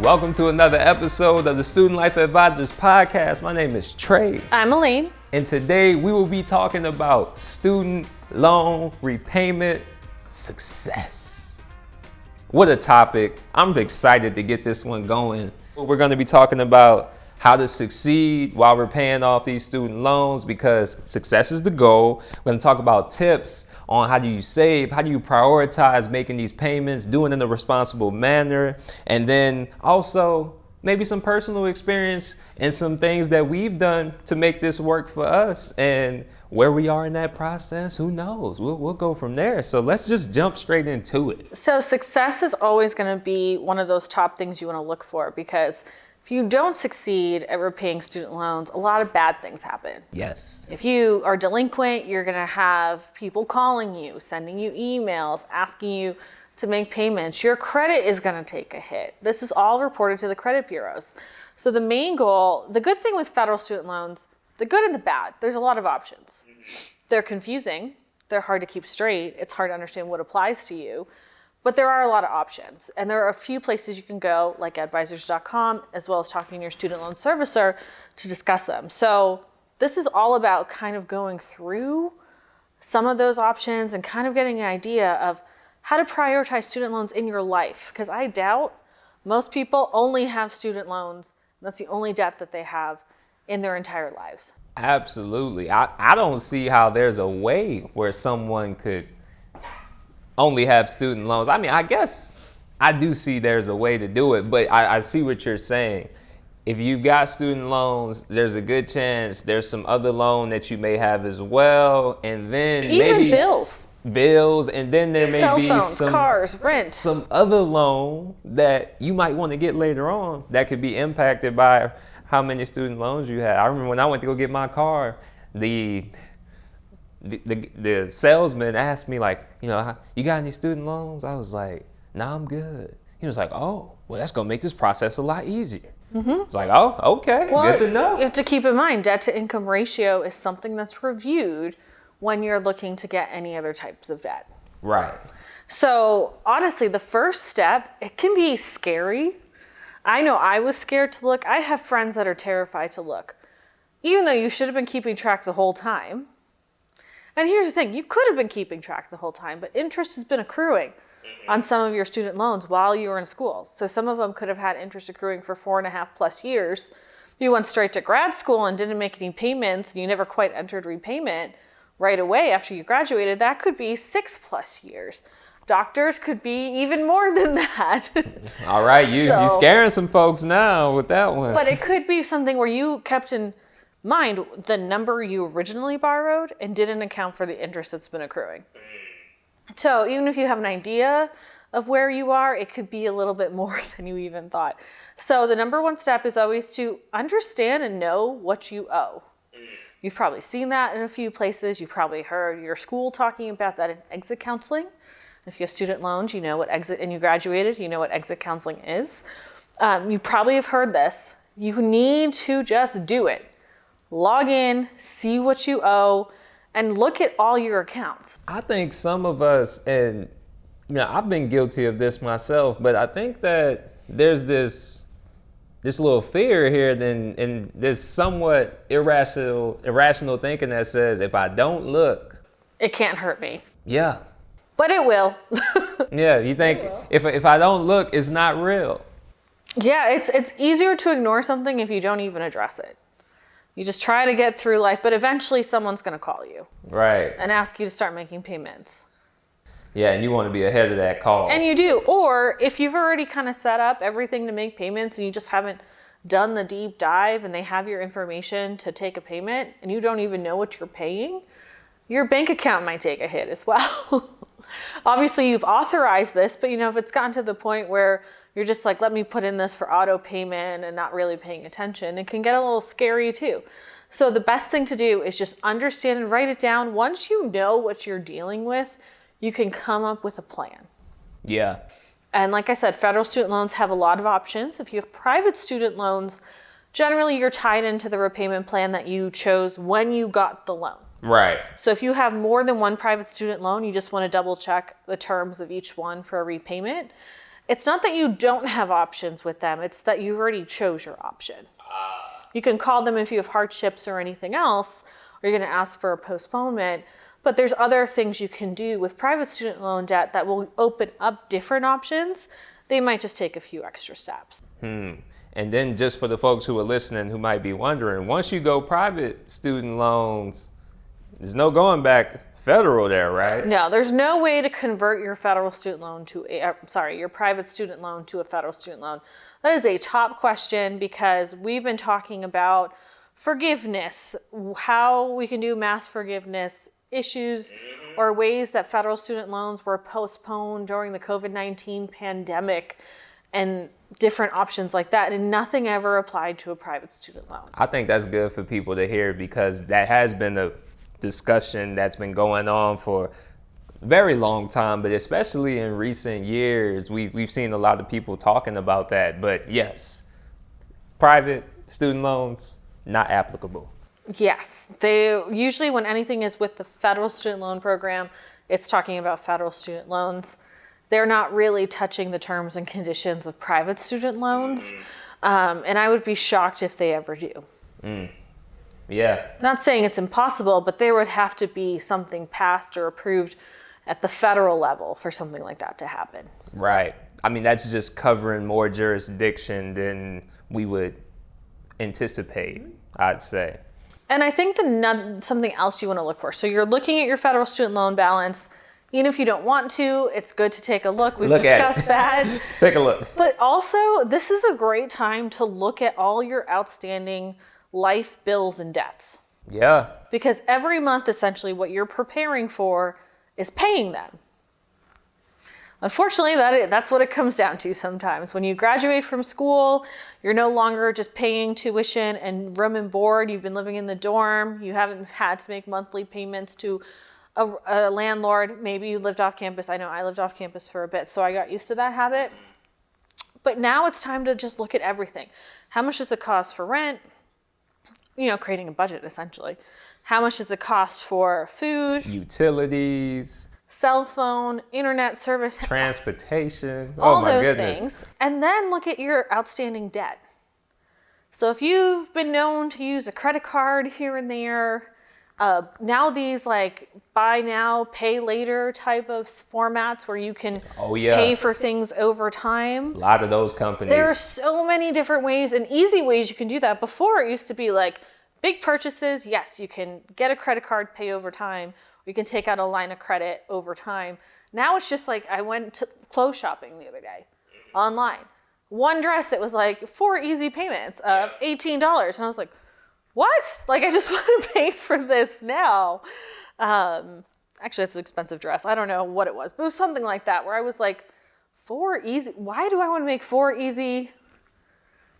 Welcome to another episode of the Student Life Advisors podcast. My name is Trey. I'm Elaine. And today we will be talking about student loan repayment success. What a topic. I'm excited to get this one going. We're going to be talking about how to succeed while we're paying off these student loans, because success is the goal. We're going to talk about tips on how do you save, how do you prioritize making these payments, doing it in a responsible manner, and then also maybe some personal experience and some things that we've done to make this work for us, and where we are in that process, who knows? We'll go from there. So let's just jump straight into it. So success is always going to be one of those top things you want to look for, because if you don't succeed at repaying student loans, a lot of bad things happen. Yes. If you are delinquent, you're going to have people calling you, sending you emails, asking you to make payments. Your credit is going to take a hit. This is all reported to the credit bureaus. So the main goal, the good thing with federal student loans, the good and the bad, there's a lot of options. They're confusing. They're hard to keep straight. It's hard to understand what applies to you. But there are a lot of options, and there are a few places you can go, like Edvisors.com, as well as talking to your student loan servicer to discuss them. So this is all about kind of going through some of those options and kind of getting an idea of how to prioritize student loans in your life. Because I doubt most people only have student loans. That's the only debt that they have in their entire lives. Absolutely. I don't see how there's a way where someone could only have student loans. I mean, I guess I do see there's a way to do it, but I see what you're saying. If you've got student loans, there's a good chance there's some other loan that you may have as well, and then even maybe bills, and then there may cell be phones, some cars, rent, some other loan that you might want to get later on that could be impacted by how many student loans you have. I remember when I went to go get my car, the salesman asked me, like, you know, you got any student loans? I was like, nah, I'm good. He was like, oh, well, that's gonna make this process a lot easier. It's like, oh, okay, well, good to know. You have to keep in mind, debt to income ratio is something that's reviewed when you're looking to get any other types of debt. Right. So honestly, the first step, it can be scary. I know I was scared to look. I have friends that are terrified to look, even though you should have been keeping track the whole time. And here's the thing, you could have been keeping track the whole time, but interest has been accruing on some of your student loans while you were in school. So some of them could have had interest accruing for 4.5+ years. You went straight to grad school and didn't make any payments, and you never quite entered repayment right away after you graduated. That could be 6+ years. Doctors could be even more than that. All right, you scaring some folks now with that one. But it could be something where you kept in mind the number you originally borrowed and didn't account for the interest that's been accruing. So even if you have an idea of where you are, it could be a little bit more than you even thought. So the number one step is always to understand and know what you owe. You've probably seen that in a few places. You've probably heard your school talking about that in exit counseling. If you have student loans, you know what exit, and you graduated, you know what exit counseling is. You probably have heard this. You need to just do it. Log in, see what you owe, and look at all your accounts. I think some of us, and you know, I've been guilty of this myself, but I think that there's this little fear here, and this somewhat irrational thinking that says, if I don't look, it can't hurt me. Yeah. But it will. Yeah, you think if I don't look, it's not real. Yeah, it's easier to ignore something if you don't even address it. You just try to get through life, but eventually someone's going to call you. Right. And ask you to start making payments. Yeah, and you want to be ahead of that call. And you do. Or if you've already kind of set up everything to make payments and you just haven't done the deep dive and they have your information to take a payment and you don't even know what you're paying, your bank account might take a hit as well. Obviously, you've authorized this, but if it's gotten to the point where you're just like, let me put in this for auto payment and not really paying attention, it can get a little scary too. So the best thing to do is just understand and write it down. Once you know what you're dealing with, you can come up with a plan. Yeah. And like I said, federal student loans have a lot of options. If you have private student loans, generally you're tied into the repayment plan that you chose when you got the loan. Right. So if you have more than one private student loan, you just want to double check the terms of each one for a repayment. It's not that you don't have options with them, it's that you already chose your option. You can call them if you have hardships or anything else, or you're going to ask for a postponement. But there's other things you can do with private student loan debt that will open up different options. They might just take a few extra steps. And then just for the folks who are listening who might be wondering, once you go private student loans, there's no going back federal there, right? No, there's no way to convert your federal student loan to your private student loan to a federal student loan. That is a top question because we've been talking about forgiveness, how we can do mass forgiveness, issues or ways that federal student loans were postponed during the COVID-19 pandemic and different options like that. And nothing ever applied to a private student loan. I think that's good for people to hear because that has been a discussion that's been going on for a very long time, but especially in recent years, we've seen a lot of people talking about that. But yes, private student loans, not applicable. Yes, they usually when anything is with the federal student loan program, it's talking about federal student loans. They're not really touching the terms and conditions of private student loans. And I would be shocked if they ever do. Yeah. Not saying it's impossible, but there would have to be something passed or approved at the federal level for something like that to happen. Right. I mean, that's just covering more jurisdiction than we would anticipate, I'd say. And I think something else you want to look for. So you're looking at your federal student loan balance. Even if you don't want to, it's good to take a look. We've discussed that. Take a look. But also, this is a great time to look at all your outstanding life bills and debts. Yeah. Because every month, essentially, what you're preparing for is paying them. Unfortunately, that's what it comes down to sometimes. When you graduate from school, you're no longer just paying tuition and room and board. You've been living in the dorm. You haven't had to make monthly payments to a landlord. Maybe you lived off campus. I know I lived off campus for a bit, so I got used to that habit. But now it's time to just look at everything. How much does it cost for rent? Creating a budget, essentially. How much does it cost for food? Utilities. Cell phone, internet service, transportation, all those things. And then look at your outstanding debt. So if you've been known to use a credit card here and there, now these like buy now, pay later type of formats where you can pay for things over time. A lot of those companies. There are so many different ways and easy ways you can do that. Before it used to be like big purchases. Yes, you can get a credit card, pay over time. You can take out a line of credit over time. Now it's just like I went to clothes shopping the other day online. One dress, it was like 4 easy payments of $18. And I was like, what? Like, I just want to pay for this now. Actually, it's an expensive dress. I don't know what it was, but it was something like that where I was like, 4 easy. Why do I want to make 4 easy?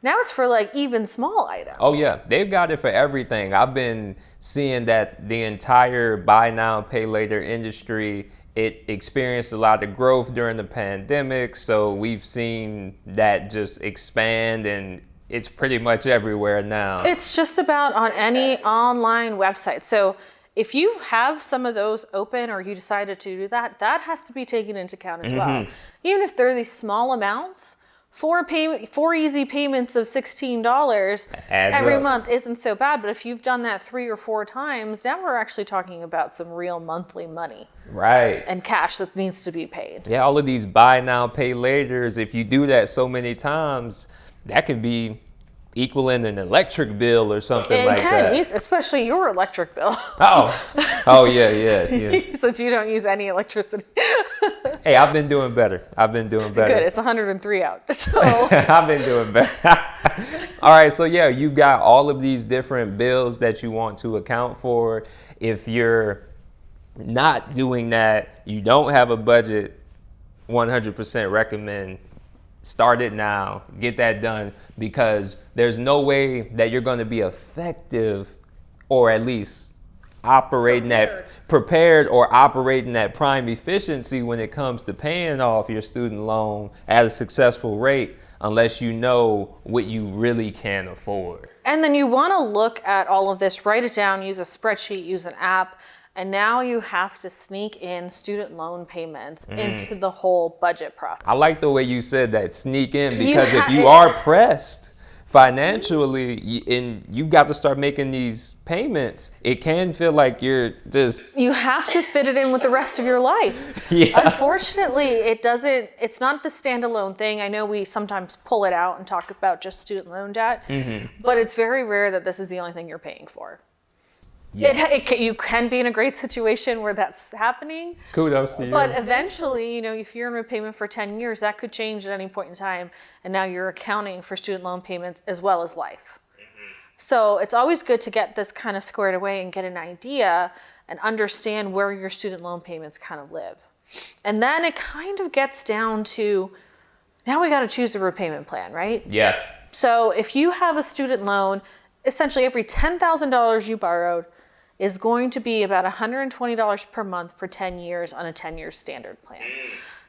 Now it's for like even small items. Oh yeah, they've got it for everything. I've been seeing that the entire buy now, pay later industry, it experienced a lot of growth during the pandemic. So we've seen that just expand and it's pretty much everywhere now. It's just about on any online website. So if you have some of those open or you decided to do that, that has to be taken into account as well. Even if they're these small amounts, 4 easy payments of $16 every month isn't so bad. But if you've done that 3 or 4 times, now we're actually talking about some real monthly money. Right. And cash that needs to be paid. Yeah, all of these buy now, pay laters, if you do that so many times, that could be equaling an electric bill or something like that. Especially your electric bill. Oh yeah. Since you don't use any electricity. Hey, I've been doing better. Good, it's 103 out. So I've been doing better. All right, so yeah, you've got all of these different bills that you want to account for. If you're not doing that, you don't have a budget, 100% recommend start it now, get that done, because there's no way that you're going to be effective or at least operating prepared or operating at prime efficiency when it comes to paying off your student loan at a successful rate unless you know what you really can afford. And then you want to look at all of this, write it down, use a spreadsheet, use an app, And now you have to sneak in student loan payments into the whole budget process. I like the way you said that, sneak in, because if you are pressed financially and you've got to start making these payments, it can feel like you're just... You have to fit it in with the rest of your life. Yeah. Unfortunately, it's not the standalone thing. I know we sometimes pull it out and talk about just student loan debt, but it's very rare that this is the only thing you're paying for. Yes. You can be in a great situation where that's happening. Kudos to you. But eventually, if you're in repayment for 10 years, that could change at any point in time. And now you're accounting for student loan payments as well as life. So it's always good to get this kind of squared away and get an idea and understand where your student loan payments kind of live. And then it kind of gets down to, now we got to choose a repayment plan, right? Yeah. So if you have a student loan, essentially every $10,000 you borrowed is going to be about $120 per month for 10 years on a 10-year standard plan.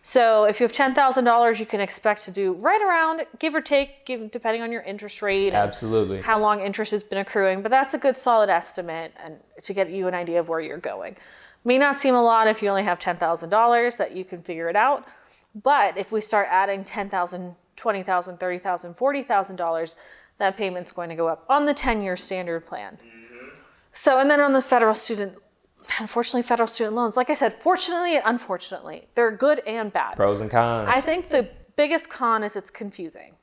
So if you have $10,000, you can expect to do right around, give or take, depending on your interest rate. Absolutely. How long interest has been accruing, but that's a good solid estimate and to get you an idea of where you're going. May not seem a lot if you only have $10,000 that you can figure it out, but if we start adding $10,000, $20,000, $30,000, $40,000, that payment's going to go up on the 10-year standard plan. So, and then on the unfortunately, federal student loans, like I said, fortunately and unfortunately, they're good and bad. Pros and cons. I think the biggest con is it's confusing.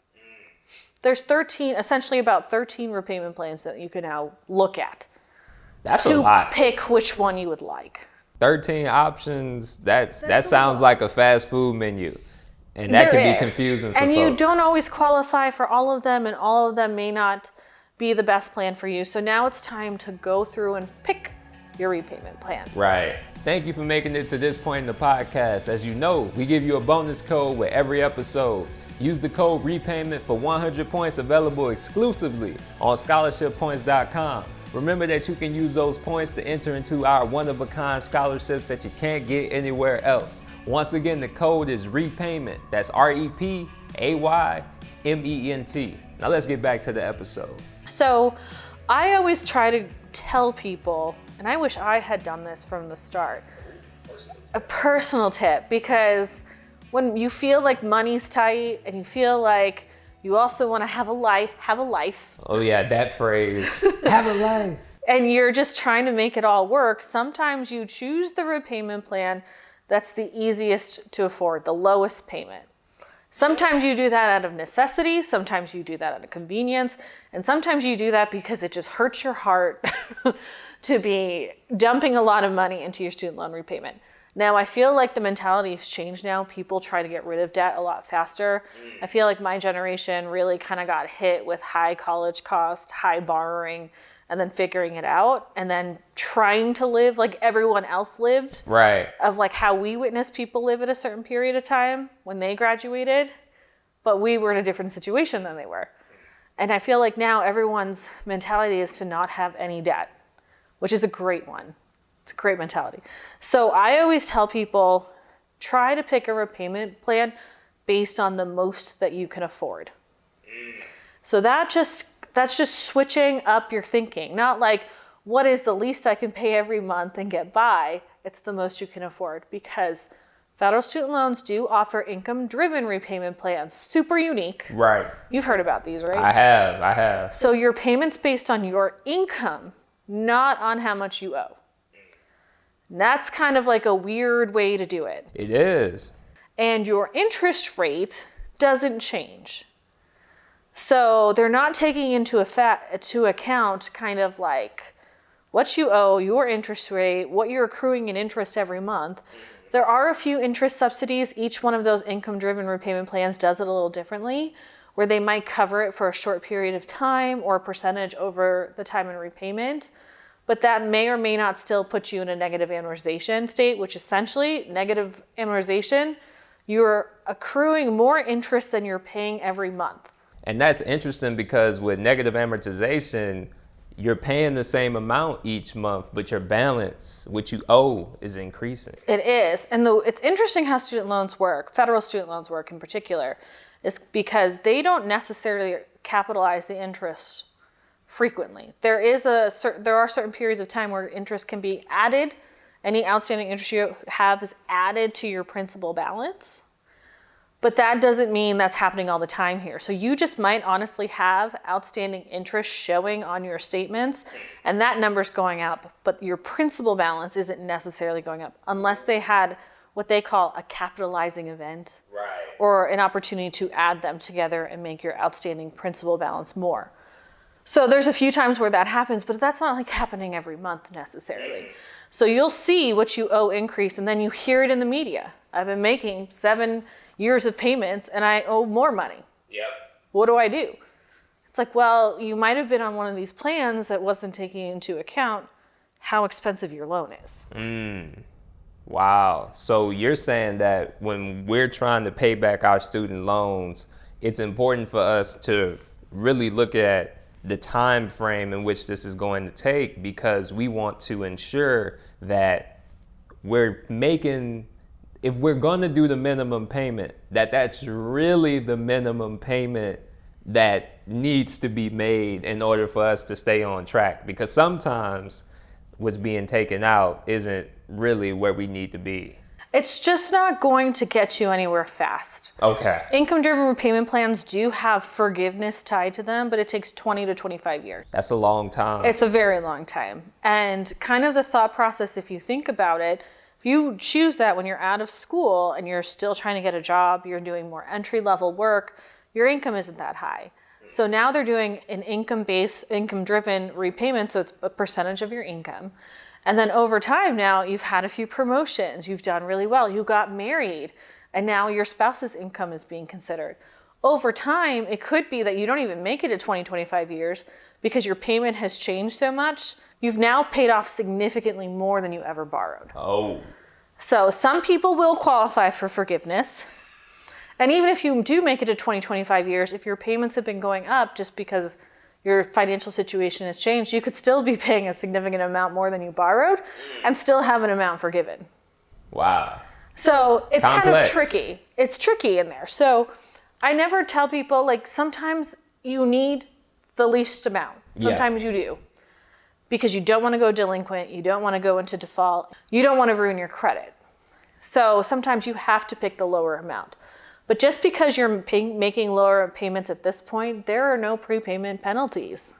There's essentially about 13 repayment plans that you can now look at. That's a lot. To pick which one you would like. 13 options, that sounds like a fast food menu. And that can be confusing for folks. And you don't always qualify for all of them, and all of them may not be the best plan for you. So now it's time to go through and pick your repayment plan. Right. Thank you for making it to this point in the podcast. As you know, we give you a bonus code with every episode. Use the code REPAYMENT for 100 points available exclusively on scholarshippoints.com. Remember that you can use those points to enter into our one-of-a-kind scholarships that you can't get anywhere else. Once again, the code is REPAYMENT. That's REPAYMENT. Now let's get back to the episode. So I always try to tell people, and I wish I had done this from the start, a personal tip, because when you feel like money's tight and you feel like you also want to have a life. Oh yeah, that phrase, have a life. And you're just trying to make it all work. Sometimes you choose the repayment plan that's the easiest to afford, the lowest payment. Sometimes you do that out of necessity, sometimes you do that out of convenience, and sometimes you do that because it just hurts your heart to be dumping a lot of money into your student loan repayment. Now, I feel like the mentality has changed now. People try to get rid of debt a lot faster. I feel like my generation really kind of got hit with high college cost, high borrowing, and then figuring it out, and then trying to live like everyone else lived. Right. Of like how we witnessed people live at a certain period of time when they graduated, but we were in a different situation than they were. And I feel like now everyone's mentality is to not have any debt, which is a great one. It's a great mentality. So I always tell people, try to pick a repayment plan based on the most that you can afford. So that's just switching up your thinking. Not like, what is the least I can pay every month and get by? It's the most you can afford, because federal student loans do offer income-driven repayment plans. Super unique. Right. You've heard about these, right? I have. So your payment's based on your income, not on how much you owe. And that's kind of like a weird way to do it. It is. And your interest rate doesn't change. So they're not taking into account kind of like what you owe, your interest rate, what you're accruing in interest every month. There are a few interest subsidies. Each one of those income-driven repayment plans does it a little differently, where they might cover it for a short period of time or a percentage over the time in repayment. But that may or may not still put you in a negative amortization state, which essentially, negative amortization, you're accruing more interest than you're paying every month. And that's interesting because with negative amortization, you're paying the same amount each month, but your balance, what you owe, is increasing. It is. And it's interesting how student loans work, federal student loans work in particular, is because they don't necessarily capitalize the interest frequently. There are certain periods of time where interest can be added. Any outstanding interest you have is added to your principal balance. But that doesn't mean that's happening all the time here. So you just might honestly have outstanding interest showing on your statements, and that number's going up, but your principal balance isn't necessarily going up unless they had what they call a capitalizing event, Right. or an opportunity to add them together and make your outstanding principal balance more. So there's a few times where that happens, but that's not like happening every month necessarily. So you'll see what you owe increase, and then you hear it in the media. I've been making 7 years of payments and I owe more money. Yep. What do I do? It's like, well, you might have been on one of these plans that wasn't taking into account how expensive your loan is. Wow. So you're saying that when we're trying to pay back our student loans, it's important for us to really look at the time frame in which this is going to take, because we want to ensure that we're making, if we're going to do the minimum payment, that's really the minimum payment that needs to be made in order for us to stay on track. Because sometimes what's being taken out isn't really where we need to be. It's just not going to get you anywhere fast. Okay. Income-driven repayment plans do have forgiveness tied to them, but it takes 20 to 25 years. That's a long time. It's a very long time. And kind of the thought process, if you think about it, if you choose that when you're out of school and you're still trying to get a job, you're doing more entry-level work, your income isn't that high. So now they're doing an income-driven repayment, so it's a percentage of your income. And then over time now, you've had a few promotions, you've done really well, you got married, and now your spouse's income is being considered. Over time, it could be that you don't even make it to 20, 25 years because your payment has changed so much. You've now paid off significantly more than you ever borrowed. Oh. So some people will qualify for forgiveness. And even if you do make it to 20, 25 years, if your payments have been going up just because your financial situation has changed, you could still be paying a significant amount more than you borrowed and still have an amount forgiven. Wow. So it's Complex. kind of tricky. It's tricky in there. So I never tell people, like, sometimes you need the least amount. Sometimes you do. Because you don't want to go delinquent. You don't want to go into default. You don't want to ruin your credit. So sometimes you have to pick the lower amount. But just because you're making lower payments at this point, there are no prepayment penalties.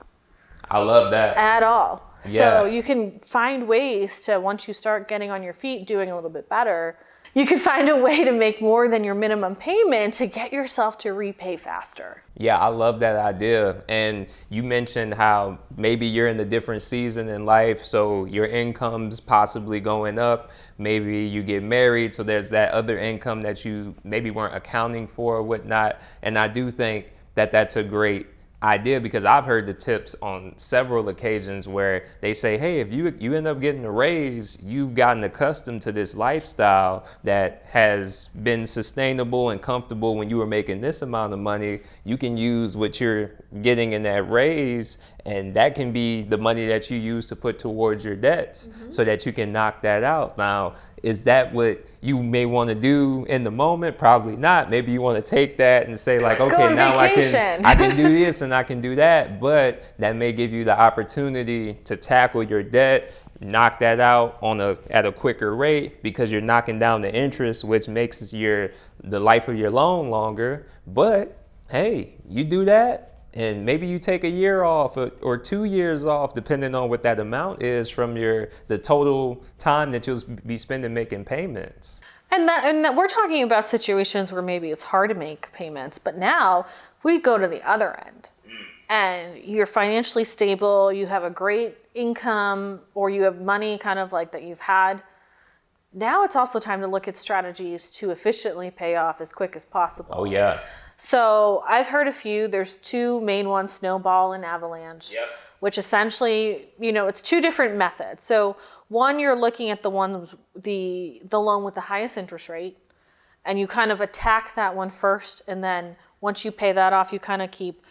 I love that. At all. Yeah. So you can find ways to, once you start getting on your feet, doing a little bit better, you can find a way to make more than your minimum payment to get yourself to repay faster. Yeah, I love that idea. And you mentioned how maybe you're in a different season in life, so your income's possibly going up. Maybe you get married, so there's that other income that you maybe weren't accounting for or whatnot. And I do think that that's a great idea, because I've heard the tips on several occasions where they say, hey, if you end up getting a raise, you've gotten accustomed to this lifestyle that has been sustainable and comfortable when you were making this amount of money. You can use what you're getting in that raise, and that can be the money that you use to put towards your debts, so that you can knock that out. Now, is that what you may want to do in the moment? Probably not. Maybe you want to take that and say, like, okay, now I can do this and I can do that. But that may give you the opportunity to tackle your debt, knock that out at a quicker rate, because you're knocking down the interest, which makes the life of your loan longer. But hey, you do that, and maybe you take a year off or 2 years off, depending on what that amount is from the total time that you'll be spending making payments. And that we're talking about situations where maybe it's hard to make payments. But now, if we go to the other end, and you're financially stable, you have a great income, or you have money kind of like that you've had, now it's also time to look at strategies to efficiently pay off as quick as possible. Oh, yeah. So I've heard a few. There's two main ones, snowball and avalanche, which essentially, it's two different methods. So one, you're looking at the loan with the highest interest rate, and you kind of attack that one first. And then once you pay that off, you kind of keep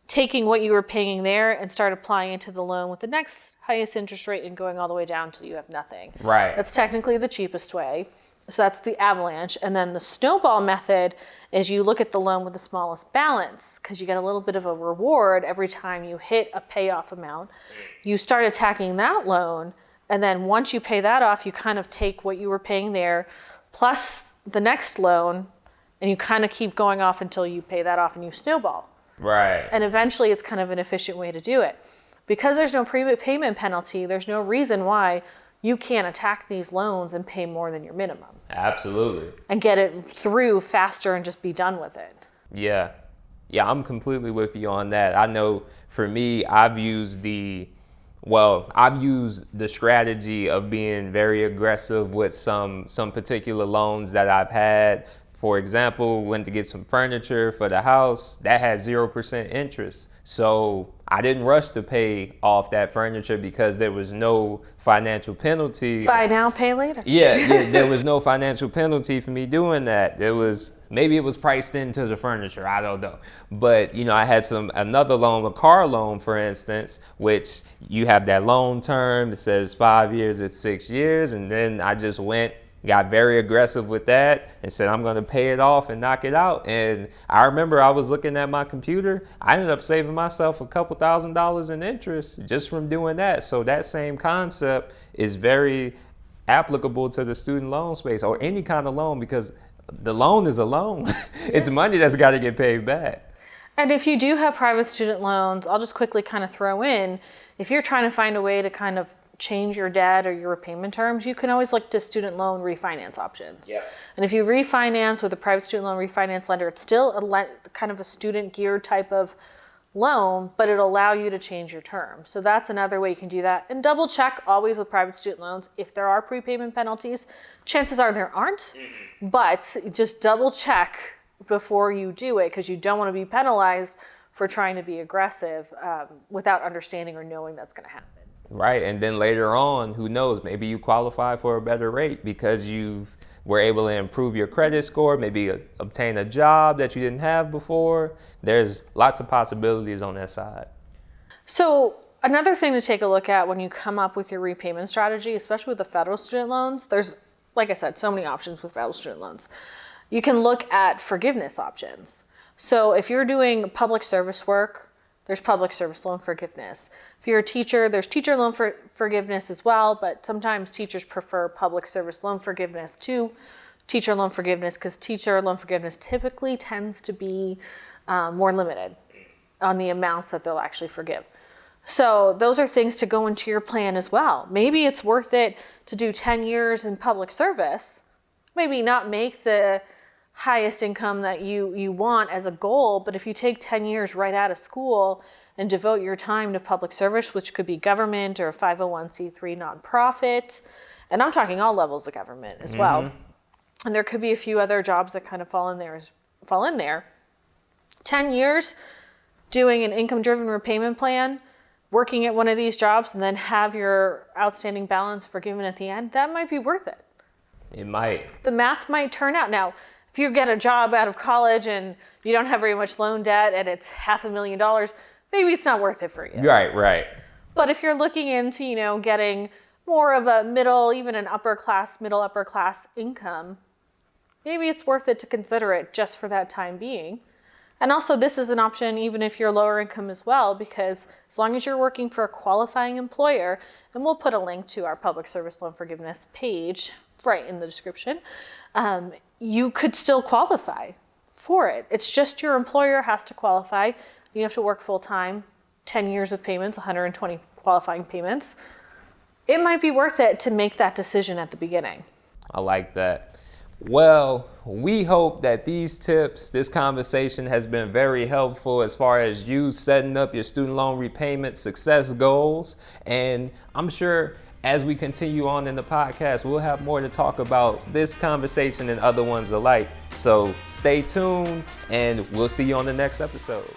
taking what you were paying there and start applying it to the loan with the next highest interest rate and going all the way down till you have nothing. Right. That's technically the cheapest way. So that's the avalanche. And then the snowball method is you look at the loan with the smallest balance because you get a little bit of a reward every time you hit a payoff amount. You start attacking that loan. And then once you pay that off, you kind of take what you were paying there plus the next loan, and you kind of keep going off until you pay that off and you snowball. Right. And eventually it's kind of an efficient way to do it. Because there's no prepayment penalty, there's no reason why you can't attack these loans and pay more than your minimum. Absolutely. And get it through faster and just be done with it. Yeah. Yeah, I'm completely with you on that. I know for me, I've used the strategy of being very aggressive with some particular loans that I've had. For example, went to get some furniture for the house that had 0% interest. So I didn't rush to pay off that furniture because there was no financial penalty. Buy now, pay later. Yeah, there was no financial penalty for me doing that. Maybe it was priced into the furniture, I don't know. But I had another loan, a car loan, for instance, which you have that loan term. It says 5 years, it's 6 years, and then I just got very aggressive with that and said, I'm going to pay it off and knock it out. And I remember I was looking at my computer. I ended up saving myself a couple $1,000s in interest just from doing that. So that same concept is very applicable to the student loan space or any kind of loan, because the loan is a loan. It's money that's got to get paid back. And if you do have private student loans, I'll just quickly kind of throw in, if you're trying to find a way to kind of change your debt or your repayment terms, you can always look to student loan refinance options. Yeah. And if you refinance with a private student loan refinance lender, it's still kind of a student geared type of loan, but it'll allow you to change your terms. So that's another way you can do that. And double check always with private student loans if there are prepayment penalties. Chances are there aren't, but just double check before you do it, because you don't want to be penalized for trying to be aggressive without understanding or knowing that's going to happen. Right, and then later on, who knows, maybe you qualify for a better rate because you were able to improve your credit score, maybe obtain a job that you didn't have before. There's lots of possibilities on that side. So another thing to take a look at when you come up with your repayment strategy, especially with the federal student loans, there's, like I said, so many options with federal student loans. You can look at forgiveness options. So if you're doing public service work, there's public service loan forgiveness. If you're a teacher, there's teacher loan forgiveness as well, but sometimes teachers prefer public service loan forgiveness to teacher loan forgiveness because teacher loan forgiveness typically tends to be more limited on the amounts that they'll actually forgive. So those are things to go into your plan as well. Maybe it's worth it to do 10 years in public service, maybe not make the highest income that you want as a goal, but if you take 10 years right out of school and devote your time to public service, which could be government or a 501c3 nonprofit, and I'm talking all levels of government as well, and there could be a few other jobs that kind of fall in there. 10 years doing an income-driven repayment plan, working at one of these jobs, and then have your outstanding balance forgiven at the end, that might be worth it. It might. The math might turn out. Now, if you get a job out of college and you don't have very much loan debt and it's $500,000, maybe it's not worth it for you. Right. But if you're looking into, getting more of a middle, even an middle upper class income, maybe it's worth it to consider it just for that time being. And also this is an option even if you're lower income as well, because as long as you're working for a qualifying employer, and we'll put a link to our public service loan forgiveness page right in the description, you could still qualify for it. It's just your employer has to qualify. You have to work full time, 10 years of payments, 120 qualifying payments. It might be worth it to make that decision at the beginning. I like that. Well, we hope that these tips, this conversation has been very helpful as far as you setting up your student loan repayment success goals. And I'm sure as we continue on in the podcast, we'll have more to talk about this conversation and other ones alike. So stay tuned and we'll see you on the next episode.